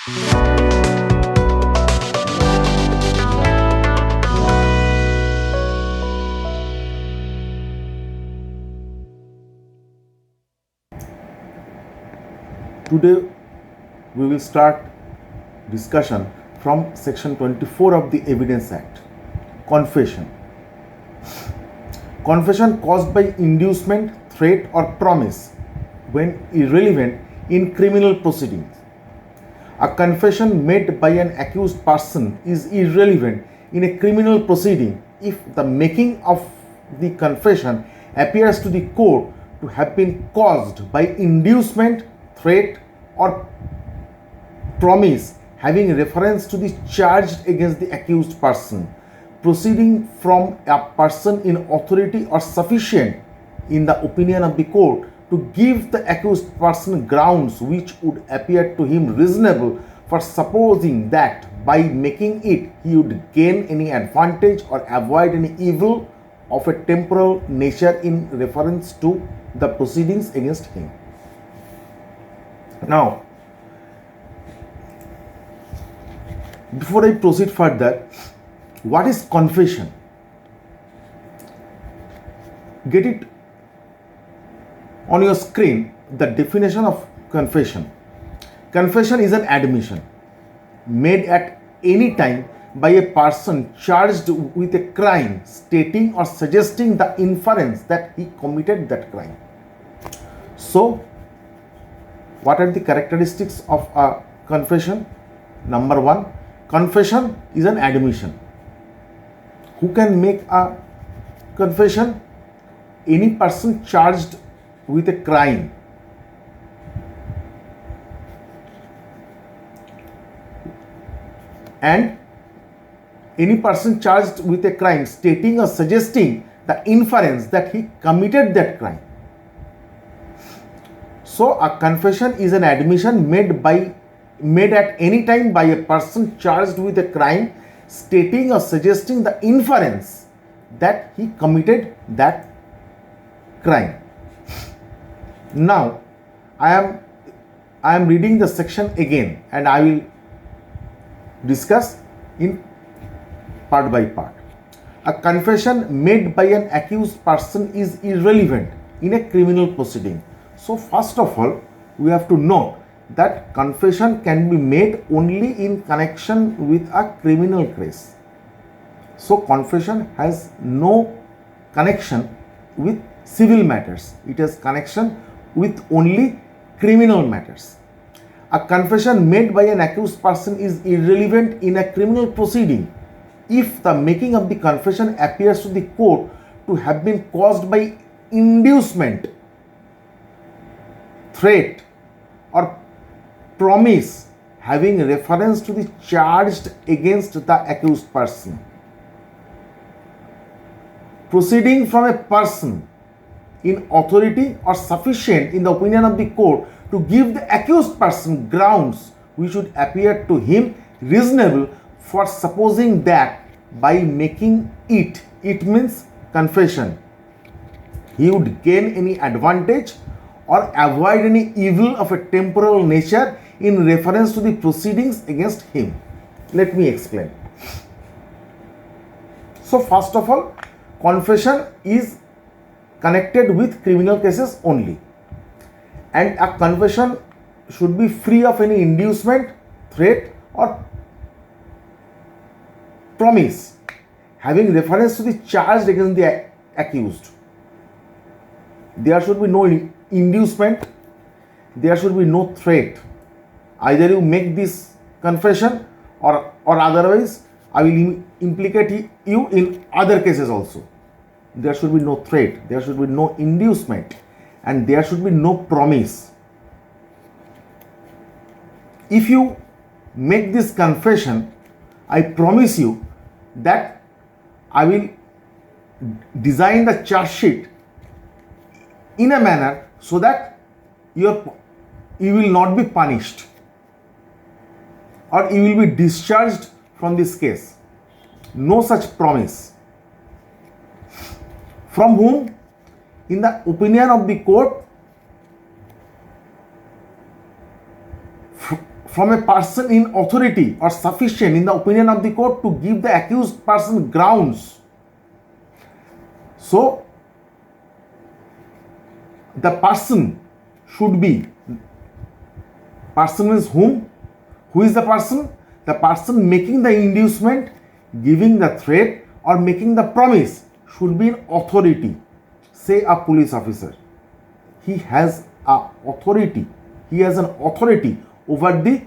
Today we will start discussion from section 24 of the Evidence Act. Confession. Confession caused by inducement, threat or promise when irrelevant in criminal proceedings. A confession made by an accused person is irrelevant in a criminal proceeding if the making of the confession appears to the court to have been caused by inducement, threat or promise having reference to the charge against the accused person, proceeding from a person in authority or sufficient in the opinion of the court to give the accused person grounds which would appear to him reasonable for supposing that by making it he would gain any advantage or avoid any evil of a temporal nature in reference to the proceedings against him. Now, before I proceed further, what is confession? Get it on your screen, the definition of confession. Confession is an admission made at any time by a person charged with a crime, stating or suggesting the inference that he committed that crime. So, what are the characteristics of a confession? Number one, confession is an admission. Who can make a confession? Any person charged with a crime. And any person charged with a crime stating or suggesting the inference that he committed that crime. So a confession is an admission made at any time by a person charged with a crime, stating or suggesting the inference that he committed that crime. Now, I am reading the section again and I will discuss in part by part. A confession made by an accused person is irrelevant in a criminal proceeding. So first of all, we have to know that confession can be made only in connection with a criminal case. So confession has no connection with civil matters. It has connection with only criminal matters. A confession made by an accused person is irrelevant in a criminal proceeding if the making of the confession appears to the court to have been caused by inducement, threat or promise having reference to the charged against the accused person, proceeding from a person in authority or sufficient in the opinion of the court to give the accused person grounds which would appear to him reasonable for supposing that by making it means confession, he would gain any advantage or avoid any evil of a temporal nature in reference to the proceedings against him. Let me explain. So first of all, confession is connected with criminal cases only, and a confession should be free of any inducement, threat or promise having reference to the charge against the accused. There should be no inducement, there should be no threat. Either you make this confession or otherwise I will implicate you in other cases also. There should be no threat, there should be no inducement, and there should be no promise. If you make this confession, I promise you that I will design the charge sheet in a manner so that you will not be punished or you will be discharged from this case. No such promise. From whom? In the opinion of the court, from a person in authority or sufficient in the opinion of the court to give the accused person grounds. So the person should be, person is whom? Who is the person? The person making the inducement, giving the threat or making the promise should be in authority. Say a police officer. He has a authority. He has an authority over the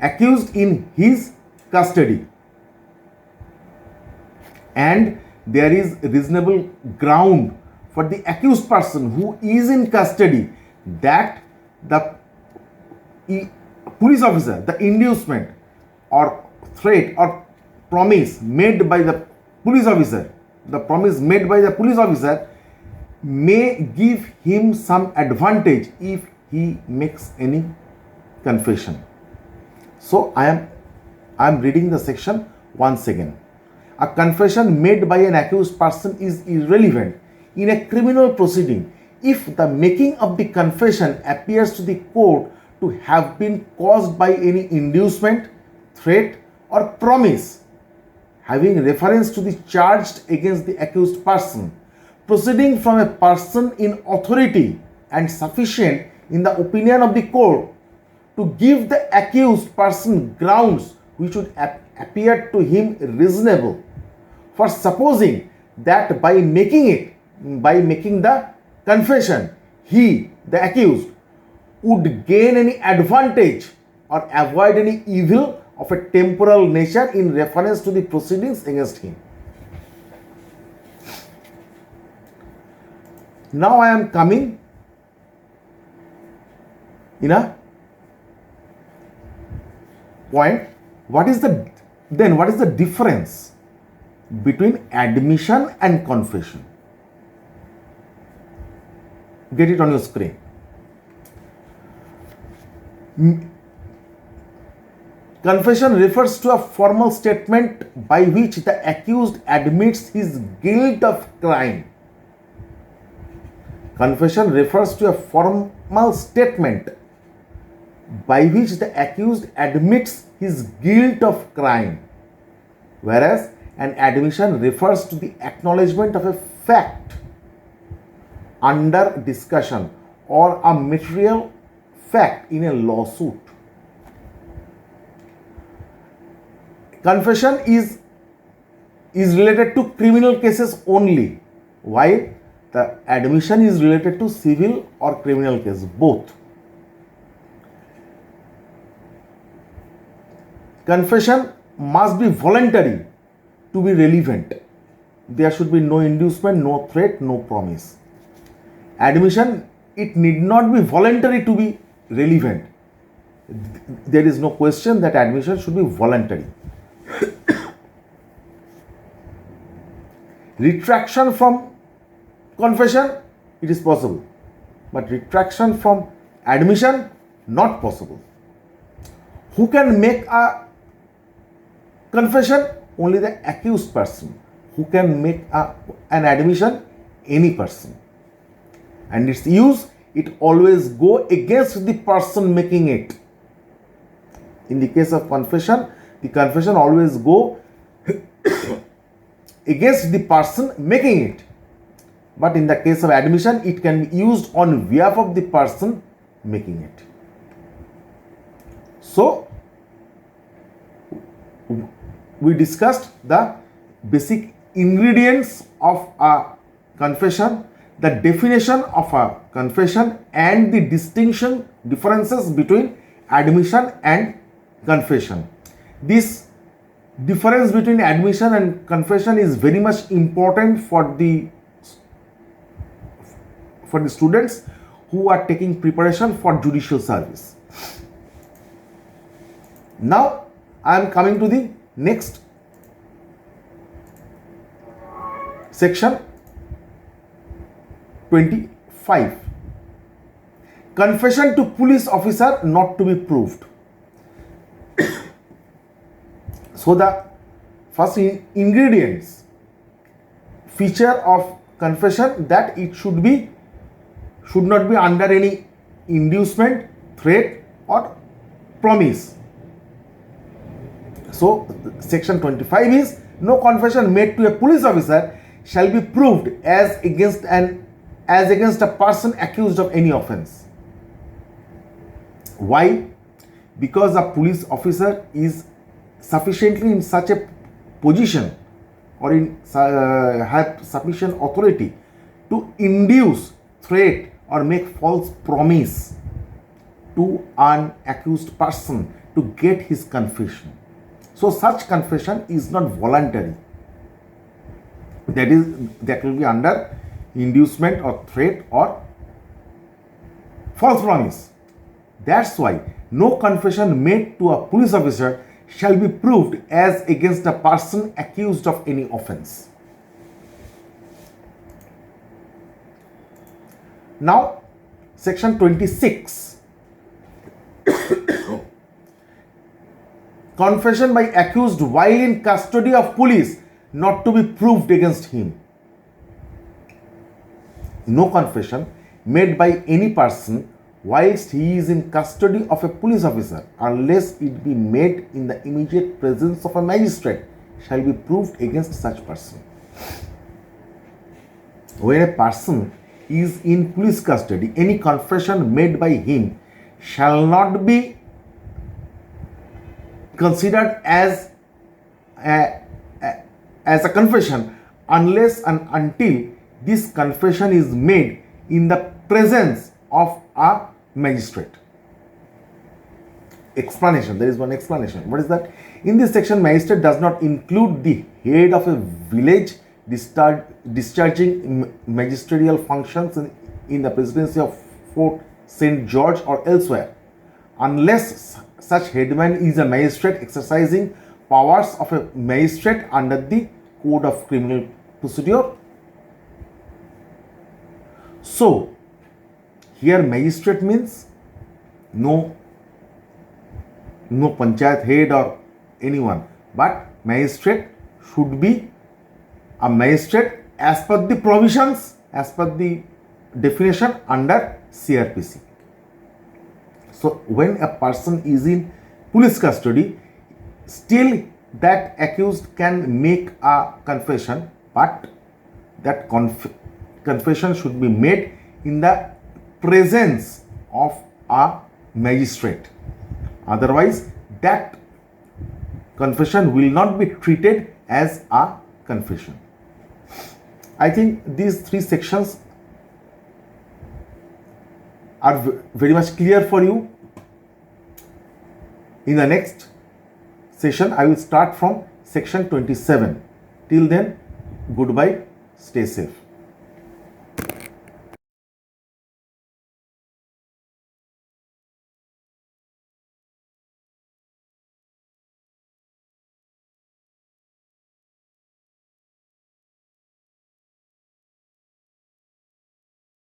accused in his custody. And there is reasonable ground for the accused person who is in custody that the police officer, the inducement or threat or promise made by the police officer, the promise made by the police officer may give him some advantage if he makes any confession. So I am reading the section once again. A confession made by an accused person is irrelevant in a criminal proceeding if the making of the confession appears to the court to have been caused by any inducement, threat or promise having reference to the charged against the accused person, proceeding from a person in authority and sufficient in the opinion of the court to give the accused person grounds which would appear to him reasonable for supposing that by making the confession, he, the accused, would gain any advantage or avoid any evil of a temporal nature in reference to the proceedings against him. Now I am coming in a point. What is the difference between admission and confession? Get it on your screen. Confession refers to a formal statement by which the accused admits his guilt of crime. Confession refers to a formal statement by which the accused admits his guilt of crime, whereas an admission refers to the acknowledgement of a fact under discussion or a material fact in a lawsuit. Confession is related to criminal cases only, while the admission is related to civil or criminal case, both. Confession must be voluntary to be relevant. There should be no inducement, no threat, no promise. Admission, it need not be voluntary to be relevant. There is no question that admission should be voluntary. Retraction from confession, it is possible, but retraction from admission, not possible. Who can make a confession? Only the accused person. Who can make an admission? Any person. And its use, it always go against the person making it. In the case of confession, the confession always go against the person making it. But in the case of admission, it can be used on behalf of the person making it. So, we discussed the basic ingredients of a confession, the definition of a confession, and the differences between admission and confession. This difference between admission and confession is very much important for the students who are taking preparation for judicial service. Now I am coming to the next section 25. Confession to police officer not to be proved. So the first ingredients, feature of confession, that it should not be under any inducement, threat or promise. So section 25 is no confession made to a police officer shall be proved as against a person accused of any offense. Why? Because a police officer is sufficiently in such a position or have sufficient authority to induce, threat, or make false promise to an accused person to get his confession. So such confession is not voluntary. That will be under inducement or threat or false promise. That's why no confession made to a police officer shall be proved as against a person accused of any offense. Now, section 26. Confession by accused while in custody of police not to be proved against him. No confession made by any person whilst he is in custody of a police officer, unless it be made in the immediate presence of a magistrate, shall be proved against such person. When a person is in police custody, any confession made by him shall not be considered as a confession unless and until this confession is made in the presence of a magistrate. Explanation. There is one explanation. What is that? In this section, magistrate does not include the head of a village discharging magisterial functions in the presidency of Fort St. George or elsewhere, unless such headman is a magistrate exercising powers of a magistrate under the Code of Criminal Procedure. So, here magistrate means no panchayat head or anyone, but magistrate should be a magistrate as per the provisions, as per the definition under CRPC. So when a person is in police custody, still that accused can make a confession, but that confession should be made in the presence of a magistrate. Otherwise, that confession will not be treated as a confession. I think these three sections are very much clear for you. In the next session, I will start from section 27. Till then, goodbye, stay safe.